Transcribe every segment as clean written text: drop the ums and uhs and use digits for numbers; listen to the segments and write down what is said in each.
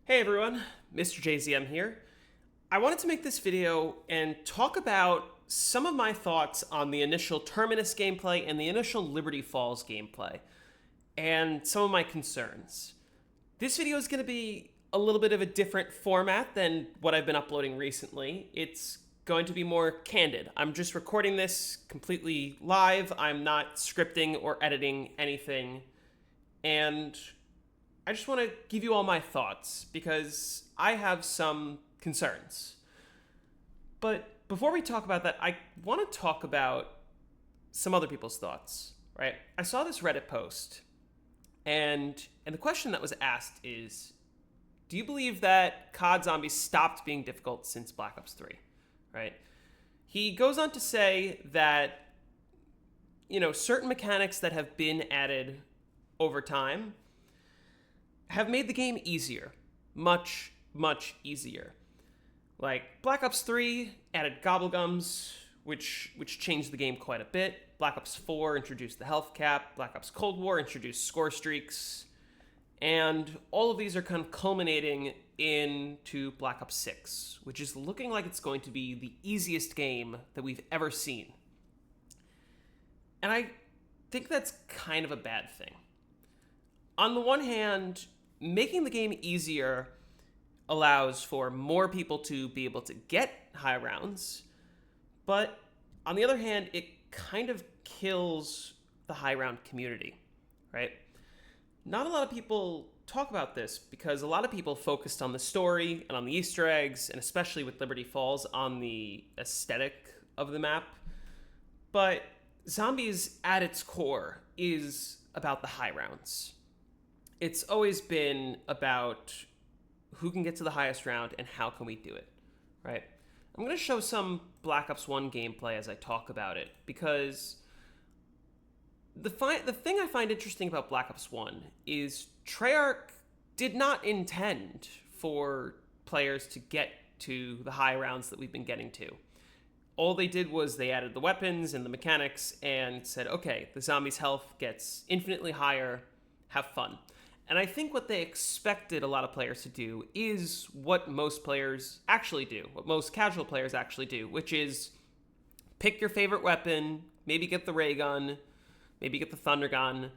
Hey everyone, Mr. JZM here. I wanted to make this video and talk about some of my thoughts on the initial Terminus gameplay and the initial Liberty Falls gameplay, and some of my concerns. This video is going to be a little bit of a different format than what I've been uploading recently. It's going to be more candid. I'm just recording this completely live. I'm not scripting or editing anything, and I just want to give you all my thoughts because I have some concerns. But before we talk about that, I want to talk about some other people's thoughts, right? I saw this Reddit post, and the question that was asked is, do you believe that COD Zombies stopped being difficult since Black Ops 3, right? He goes on to say that, certain mechanics that have been added over time have made the game easier. Much, much easier. Like, Black Ops 3 added Gobblegums, which changed the game quite a bit. Black Ops 4 introduced the health cap. Black Ops Cold War introduced score streaks. And all of these are kind of culminating into Black Ops 6, which is looking like it's going to be the easiest game that we've ever seen. And I think that's kind of a bad thing. On the one hand, making the game easier allows for more people to be able to get high rounds, but on the other hand, it kind of kills the high round community, right? Not a lot of people talk about this because a lot of people focused on the story and on the Easter eggs, and especially with Liberty Falls, on the aesthetic of the map. But Zombies, at its core, is about the high rounds. It's always been about who can get to the highest round and how can we do it, right? I'm going to show some Black Ops 1 gameplay as I talk about it, because the thing I find interesting about Black Ops 1 is Treyarch did not intend for players to get to the high rounds that we've been getting to. All they did was they added the weapons and the mechanics and said, okay, the zombies' health gets infinitely higher, have fun. And I think what they expected a lot of players to do is what most players actually do, what most casual players actually do, which is pick your favorite weapon, maybe get the ray gun, maybe get the thunder gun,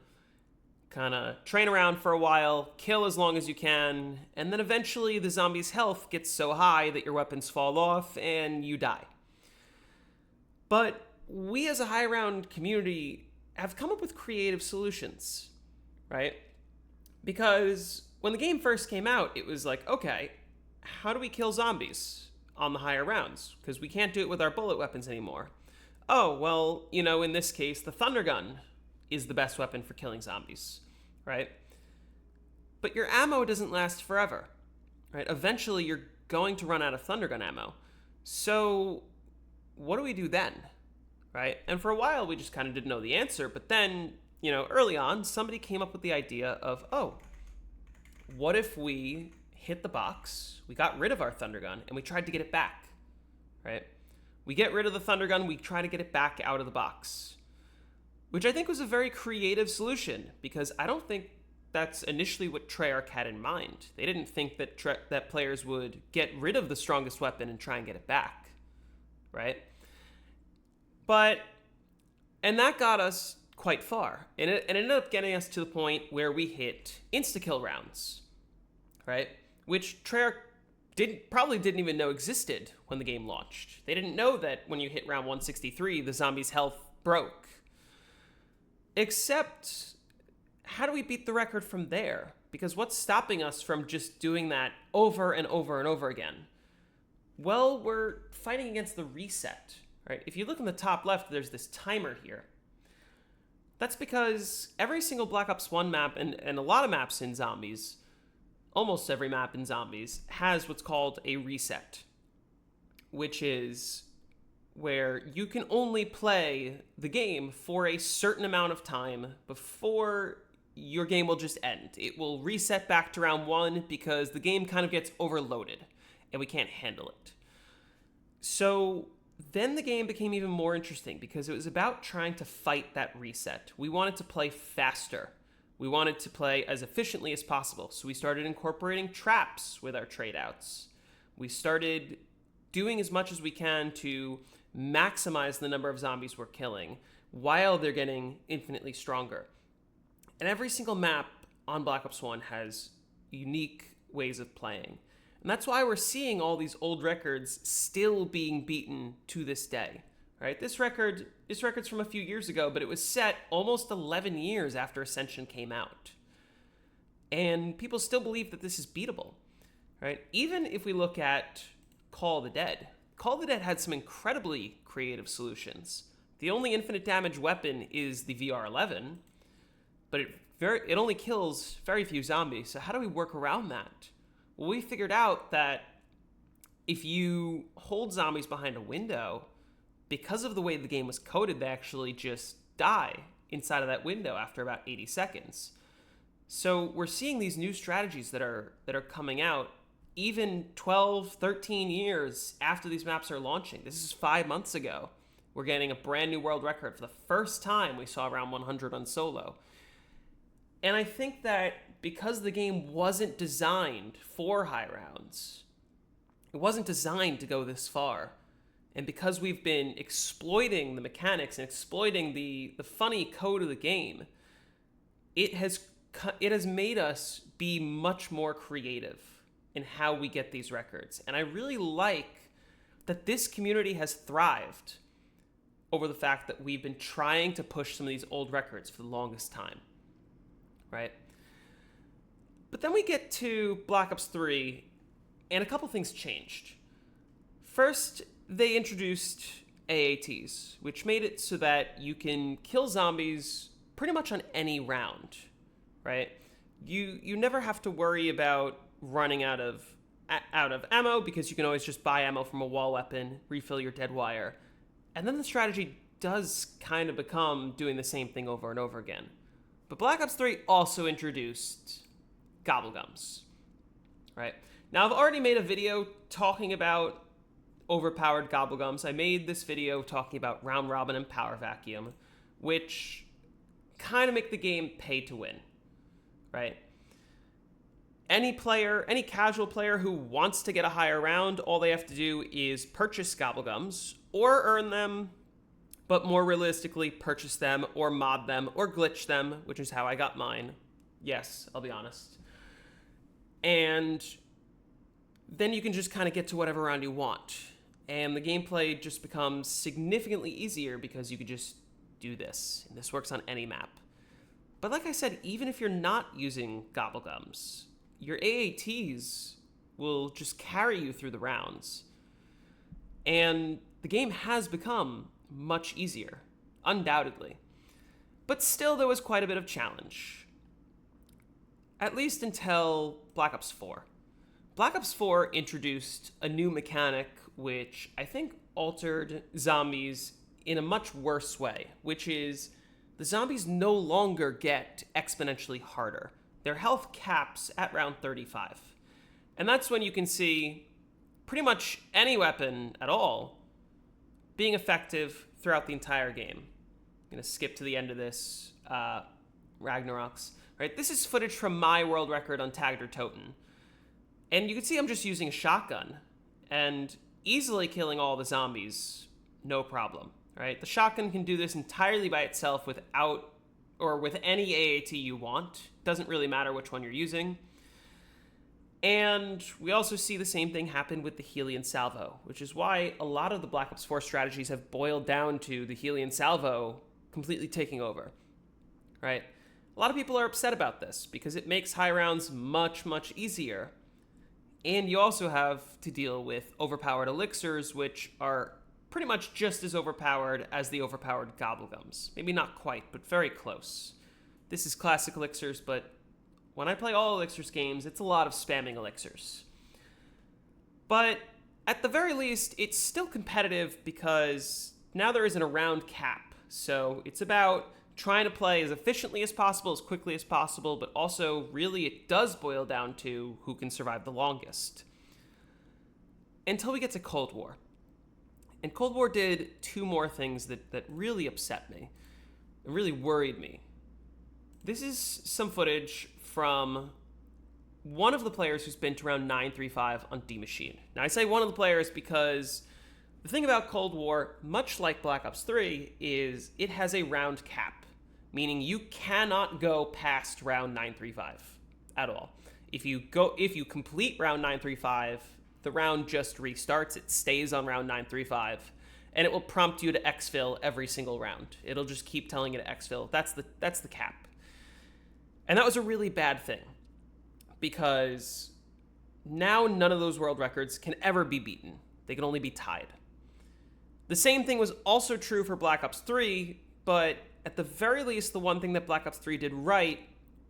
kind of train around for a while, kill as long as you can, and then eventually the zombie's health gets so high that your weapons fall off and you die. But we as a high round community have come up with creative solutions, right? Because when the game first came out, it was like, okay, how do we kill zombies on the higher rounds? Because we can't do it with our bullet weapons anymore. Oh, well, in this case, the thunder gun is the best weapon for killing zombies, right? But your ammo doesn't last forever, right? Eventually, you're going to run out of thunder gun ammo. So what do we do then, right? And for a while, we just kind of didn't know the answer, but then early on, somebody came up with the idea of, what if we hit the box, we got rid of our thunder gun, and we tried to get it back, right? We get rid of the thunder gun, we try to get it back out of the box, which I think was a very creative solution, because I don't think that's initially what Treyarch had in mind. They didn't think that players would get rid of the strongest weapon and try and get it back, right? And that got us quite far. And it ended up getting us to the point where we hit insta-kill rounds, right? Which Treyarch probably didn't even know existed when the game launched. They didn't know that when you hit round 163, the zombie's health broke. Except, how do we beat the record from there? Because what's stopping us from just doing that over and over and over again? Well, we're fighting against the reset, right? If you look in the top left, there's this timer here. That's because every single Black Ops 1 map, and a lot of maps in Zombies, almost every map in Zombies, has what's called a reset, which is where you can only play the game for a certain amount of time before your game will just end. It will reset back to round 1 because the game kind of gets overloaded and we can't handle it. So then the game became even more interesting because it was about trying to fight that reset. We wanted to play faster. We wanted to play as efficiently as possible, so we started incorporating traps with our trade outs. We started doing as much as we can to maximize the number of zombies we're killing while they're getting infinitely stronger. And every single map on Black Ops 1 has unique ways of playing. And that's why we're seeing all these old records still being beaten to this day. Right? This record's from a few years ago, but it was set almost 11 years after Ascension came out. And people still believe that this is beatable. Right? Even if we look at Call of the Dead. Call of the Dead had some incredibly creative solutions. The only infinite damage weapon is the VR-11, but it only kills very few zombies. So how do we work around that? Well, we figured out that if you hold zombies behind a window, because of the way the game was coded, they actually just die inside of that window after about 80 seconds. So we're seeing these new strategies that are coming out even 12, 13 years after these maps are launching. This is 5 months ago. We're getting a brand new world record. For the first time, we saw around 100 on solo. And I think that because the game wasn't designed for high rounds, it wasn't designed to go this far, and because we've been exploiting the mechanics and exploiting the funny code of the game, it has made us be much more creative in how we get these records. And I really like that this community has thrived over the fact that we've been trying to push some of these old records for the longest time, right? But then we get to Black Ops 3, and a couple things changed. First, they introduced AATs, which made it so that you can kill zombies pretty much on any round, right? You never have to worry about running out of ammo, because you can always just buy ammo from a wall weapon, refill your dead wire. And then the strategy does kind of become doing the same thing over and over again. But Black Ops 3 also introduced gobblegums, right? Now, I've already made a video talking about overpowered gobblegums. I made this video talking about round robin and power vacuum, which kind of make the game pay to win, right? Any casual player who wants to get a higher round, all they have to do is purchase gobblegums or earn them, but more realistically, purchase them or mod them or glitch them, which is how I got mine. Yes, I'll be honest. And then you can just kind of get to whatever round you want. And the gameplay just becomes significantly easier because you could just do this. And this works on any map. But like I said, even if you're not using gobblegums, your AATs will just carry you through the rounds. And the game has become much easier, undoubtedly. But still, there was quite a bit of challenge. At least until Black Ops 4. Black Ops 4 introduced a new mechanic which I think altered zombies in a much worse way, which is the zombies no longer get exponentially harder. Their health caps at round 35. And that's when you can see pretty much any weapon at all being effective throughout the entire game. I'm going to skip to the end of this, Ragnarok's. Right? This is footage from my world record on Tagged or Toten. And you can see I'm just using a shotgun and easily killing all the zombies, no problem. Right? The shotgun can do this entirely by itself without or with any AAT you want. Doesn't really matter which one you're using. And we also see the same thing happen with the Helian Salvo, which is why a lot of the Black Ops 4 strategies have boiled down to the Helian Salvo completely taking over, right? A lot of people are upset about this because it makes high rounds much, much easier. And you also have to deal with overpowered elixirs, which are pretty much just as overpowered as the overpowered gobblegums. Maybe not quite, but very close. This is classic elixirs, but when I play all elixirs games, it's a lot of spamming elixirs. But at the very least, it's still competitive because now there isn't a round cap. So it's about trying to play as efficiently as possible, as quickly as possible, but also really it does boil down to who can survive the longest. Until we get to Cold War. And Cold War did two more things that really upset me and really worried me. This is some footage from one of the players who's been to round 935 on D Machine. Now, I say one of the players because the thing about Cold War, much like Black Ops 3, is it has a round cap, meaning you cannot go past round 935 at all. If you complete round 935, the round just restarts. It stays on round 935, and it will prompt you to exfil every single round. It'll just keep telling you to exfil. That's the cap. And that was a really bad thing, because now none of those world records can ever be beaten. They can only be tied. The same thing was also true for Black Ops 3, but at the very least, the one thing that Black Ops 3 did right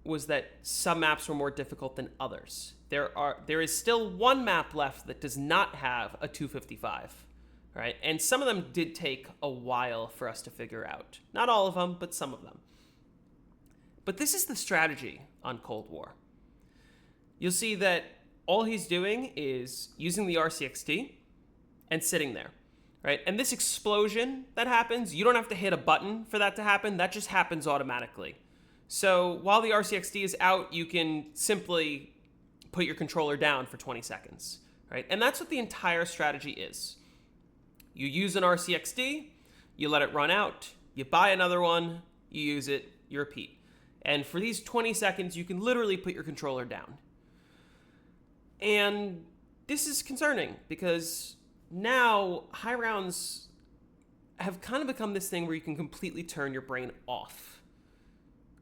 was that some maps were more difficult than others. There is still one map left that does not have a 255, right? And some of them did take a while for us to figure out. Not all of them, but some of them. But this is the strategy on Cold War. You'll see that all he's doing is using the RCXT and sitting there, right? And this explosion that happens, you don't have to hit a button for that to happen. That just happens automatically. So while the RCXT is out, you can simply put your controller down for 20 seconds, right? And that's what the entire strategy is. You use an RCXT, you let it run out, you buy another one, you use it, you repeat. And for these 20 seconds, you can literally put your controller down. And this is concerning because now high rounds have kind of become this thing where you can completely turn your brain off.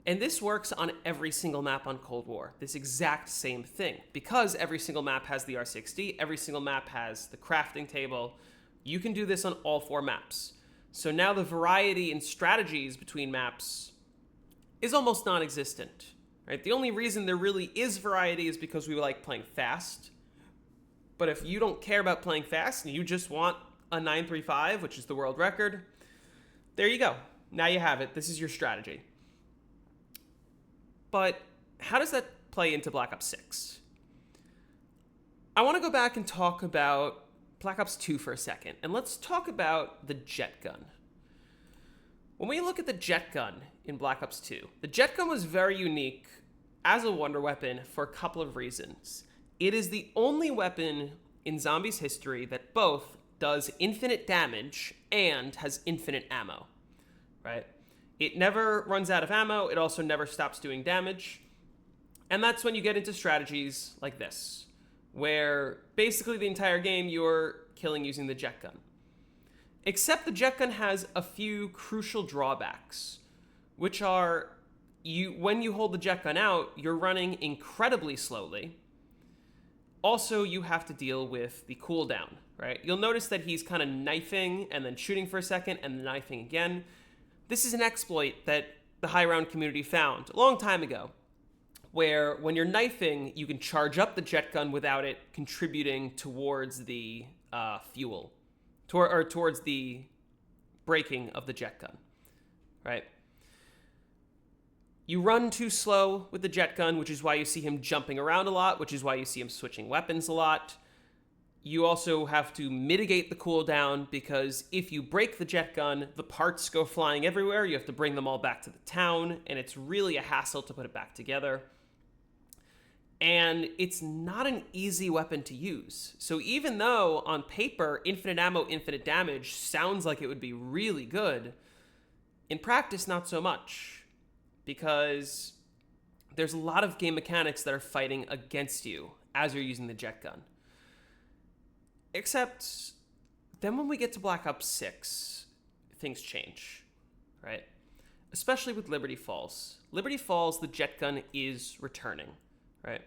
And this works on every single map on Cold War, this exact same thing. Because every single map has the R60, every single map has the crafting table, you can do this on all 4 maps. So now the variety in strategies between maps is almost non-existent, right? The only reason there really is variety is because we like playing fast. But if you don't care about playing fast and you just want a 935, which is the world record, there you go. Now you have it. This is your strategy. But how does that play into Black Ops 6? I want to go back and talk about Black Ops 2 for a second, and let's talk about the jet gun. When we look at the jet gun in Black Ops 2, the jet gun was very unique as a wonder weapon for a couple of reasons. It is the only weapon in zombies history that both does infinite damage and has infinite ammo, right? It never runs out of ammo. It also never stops doing damage. And that's when you get into strategies like this, where basically the entire game you're killing using the jet gun. Except the jet gun has a few crucial drawbacks, which are when you hold the jet gun out, you're running incredibly slowly. Also, you have to deal with the cooldown, right? You'll notice that he's kind of knifing and then shooting for a second and then knifing again. This is an exploit that the high round community found a long time ago, where when you're knifing, you can charge up the jet gun without it contributing towards the fuel, towards the braking of the jet gun, right? You run too slow with the jet gun, which is why you see him jumping around a lot, which is why you see him switching weapons a lot. You also have to mitigate the cooldown because if you break the jet gun, the parts go flying everywhere. You have to bring them all back to the town, and it's really a hassle to put it back together. And it's not an easy weapon to use. So even though on paper, infinite ammo, infinite damage sounds like it would be really good, in practice, not so much. Because there's a lot of game mechanics that are fighting against you as you're using the jet gun. Except then when we get to Black Ops 6, things change, right? Especially with Liberty Falls. Liberty Falls, the jet gun is returning, right?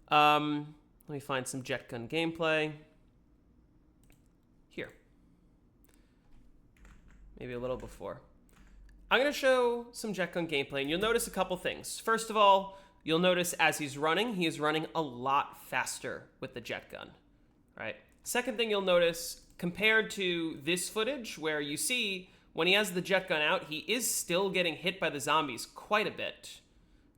Let me find some jet gun gameplay. Here. Maybe a little before. I'm going to show some jet gun gameplay, and you'll notice a couple things. First of all, you'll notice as he's running, he is running a lot faster with the jet gun, right? Second thing you'll notice, compared to this footage, where you see when he has the jet gun out, he is still getting hit by the zombies quite a bit,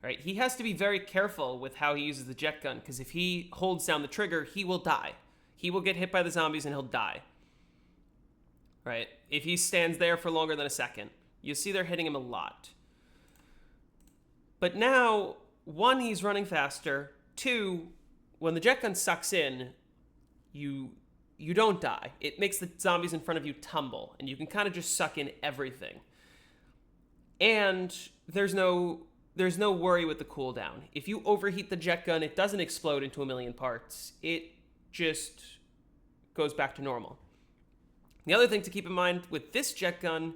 right? He has to be very careful with how he uses the jet gun, because if he holds down the trigger, he will die. He will get hit by the zombies and he'll die, right? If he stands there for longer than a second. You see they're hitting him a lot. But now, one, he's running faster. Two, when the jet gun sucks in, you don't die. It makes the zombies in front of you tumble, and you can kind of just suck in everything. And there's no worry with the cooldown. If you overheat the jet gun, it doesn't explode into a million parts. It just goes back to normal. The other thing to keep in mind, with this jet gun,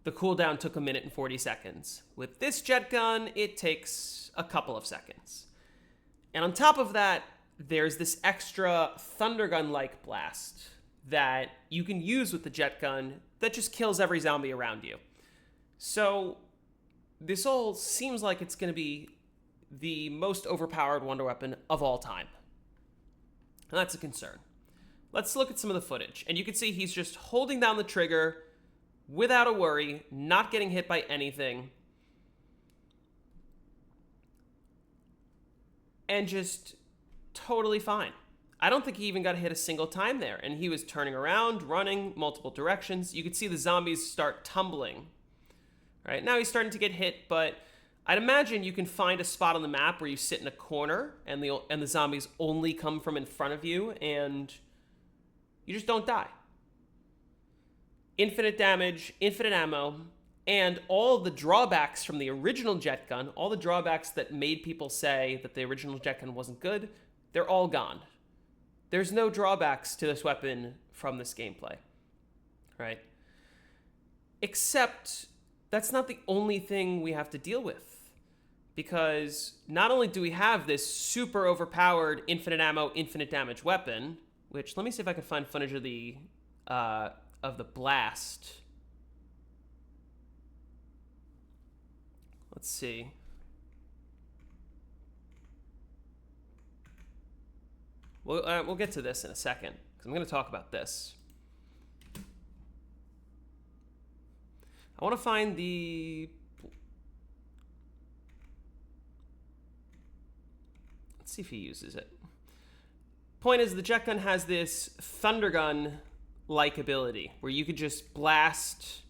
the cooldown took 1 minute and 40 seconds. With this jet gun, it takes a couple of seconds. And on top of that, there's this extra thunder gun-like blast that you can use with the jet gun that just kills every zombie around you. So this all seems like it's going to be the most overpowered wonder weapon of all time. And that's a concern. Let's look at some of the footage. And you can see he's just holding down the trigger without a worry, not getting hit by anything. And just totally fine. I don't think he even got hit a single time there. And he was turning around, running multiple directions. You could see the zombies start tumbling. Right now he's starting to get hit, but I'd imagine you can find a spot on the map where you sit in a corner and the zombies only come from in front of you, and you just don't die. Infinite damage, infinite ammo, and all the drawbacks from the original jet gun, all the drawbacks that made people say that the original jet gun wasn't good, they're all gone. There's no drawbacks to this weapon from this gameplay, right? Except that's not the only thing we have to deal with, because not only do we have this super overpowered infinite ammo, infinite damage weapon, which, let me see if I can find footage of the blast. Let's see. We'll get to this in a second, because I'm going to talk about this. I want to find the... Let's see if he uses it. Point is, the jet gun has this thunder gun-like ability where you could just blast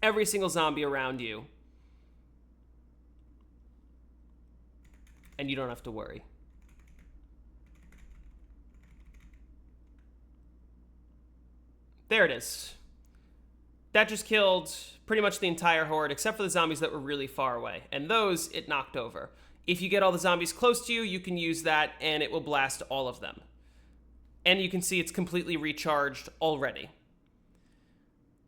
every single zombie around you and you don't have to worry. There it is. That just killed pretty much the entire horde, except for the zombies that were really far away. And those, it knocked over. If you get all the zombies close to you, you can use that, and it will blast all of them. And you can see it's completely recharged already.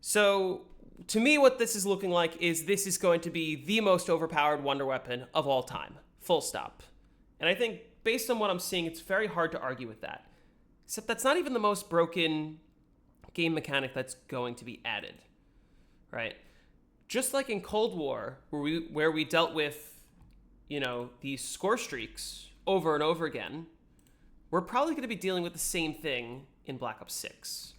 So, to me, what this is looking like is this is going to be the most overpowered wonder weapon of all time. Full stop. And I think, based on what I'm seeing, it's very hard to argue with that. Except that's not even the most broken game mechanic that's going to be added. Right? Just like in Cold War, where we dealt with, these score streaks over and over again, we're probably going to be dealing with the same thing in Black Ops 6.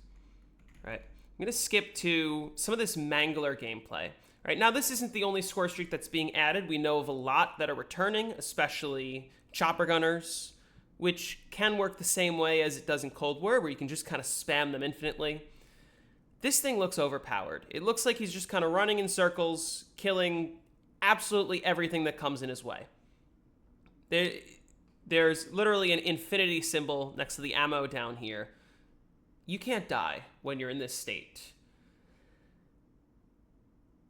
Right? I'm going to skip to some of this Mangler gameplay. Right? Now, this isn't the only score streak that's being added. We know of a lot that are returning, especially chopper gunners, which can work the same way as it does in Cold War, where you can just kind of spam them infinitely. This thing looks overpowered. It looks like he's just kind of running in circles, killing absolutely everything that comes in his way. There's literally an infinity symbol next to the ammo down here. You can't die when you're in this state.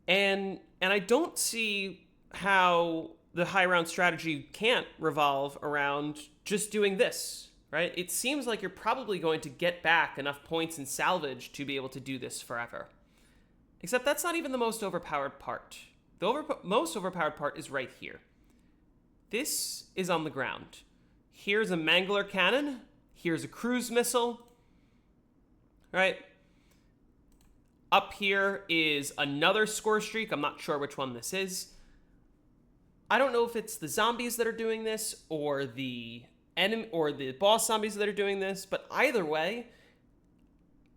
And I don't see how the high round strategy can't revolve around just doing this. Right? It seems like you're probably going to get back enough points in salvage to be able to do this forever. Except that's not even the most overpowered part. The most overpowered part is right here. This is on the ground. Here's a Mangler cannon. Here's a cruise missile. Right? Up here is another score streak. I'm not sure which one this is. I don't know if it's the zombies that are doing this or the enemy or the boss zombies that are doing this, but either way,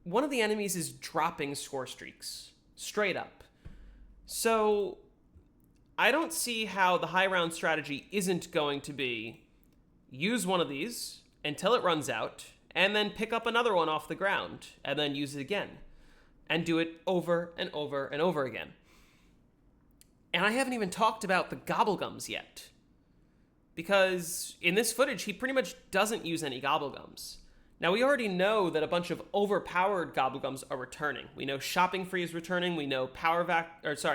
one of the enemies is dropping score streaks straight up. So I don't see how the high round strategy isn't going to be use one of these until it runs out, and then pick up another one off the ground, and then use it again, and do it over and over and over again. And I haven't even talked about the Gobblegums yet. Because in this footage, he pretty much doesn't use any Gobblegums. Now, we already know that a bunch of overpowered Gobblegums are returning. We know Shopping Free is returning. We know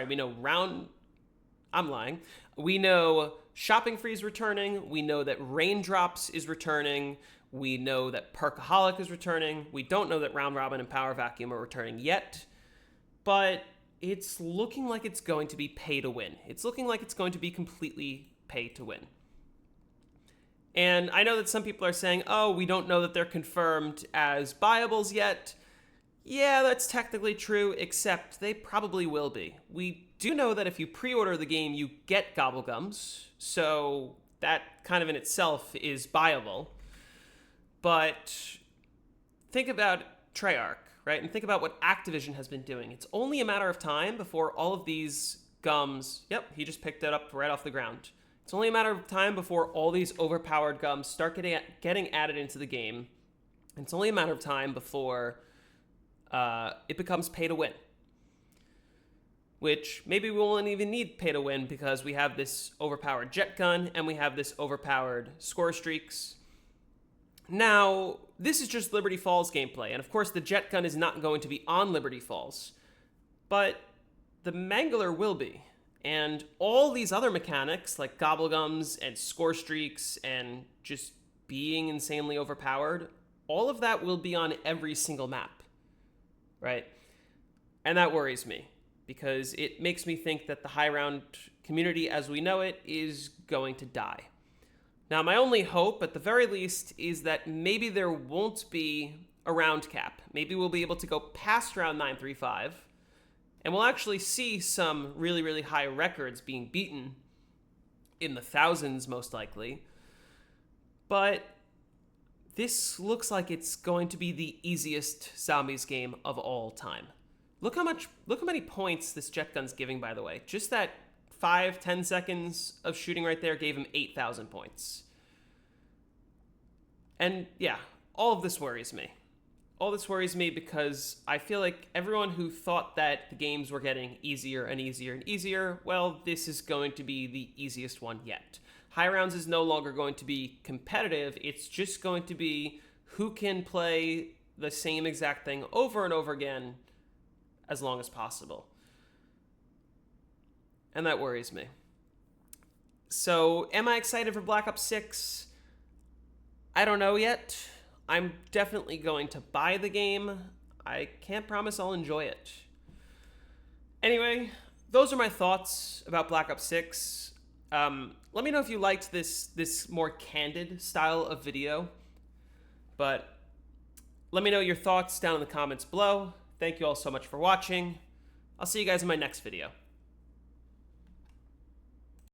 we know I'm lying. We know Shopping Free is returning. We know that Raindrops is returning. We know that Perkaholic is returning. We don't know that Round Robin and Power Vacuum are returning yet. But it's looking like it's going to be pay to win. It's looking like it's going to be completely pay to win. And I know that some people are saying, oh, we don't know that they're confirmed as buyables yet. Yeah, that's technically true, except they probably will be. We do know that if you pre-order the game, you get Gobblegums, so that kind of in itself is buyable. But think about Treyarch, right? And think about what Activision has been doing. It's only a matter of time before all of these gums... Yep, he just picked it up right off the ground. It's only a matter of time before all these overpowered gums start getting added into the game. And it's only a matter of time before it becomes pay to win. Which maybe we won't even need pay to win because we have this overpowered jet gun and we have this overpowered score streaks. Now, this is just Liberty Falls gameplay. And of course, the jet gun is not going to be on Liberty Falls. But the Mangler will be. And all these other mechanics, like Gobblegums and score streaks and just being insanely overpowered, all of that will be on every single map, right? And that worries me, because it makes me think that the high round community as we know it is going to die. Now, my only hope, at the very least, is that maybe there won't be a round cap. Maybe we'll be able to go past round 935, and we'll actually see some really, really high records being beaten, in the thousands most likely. But this looks like it's going to be the easiest zombies game of all time. Look how many points this jet gun's giving, by the way. Just that 5-10 seconds of shooting right there gave him 8,000 points. And yeah, all of this worries me. All this worries me because I feel like everyone who thought that the games were getting easier and easier and easier, well, this is going to be the easiest one yet. High Rounds is no longer going to be competitive. It's just going to be who can play the same exact thing over and over again as long as possible. And that worries me. So, am I excited for Black Ops 6? I don't know yet. I'm definitely going to buy the game. I can't promise I'll enjoy it. Anyway, those are my thoughts about Black Ops 6. Let me know if you liked this more candid style of video. But let me know your thoughts down in the comments below. Thank you all so much for watching. I'll see you guys in my next video.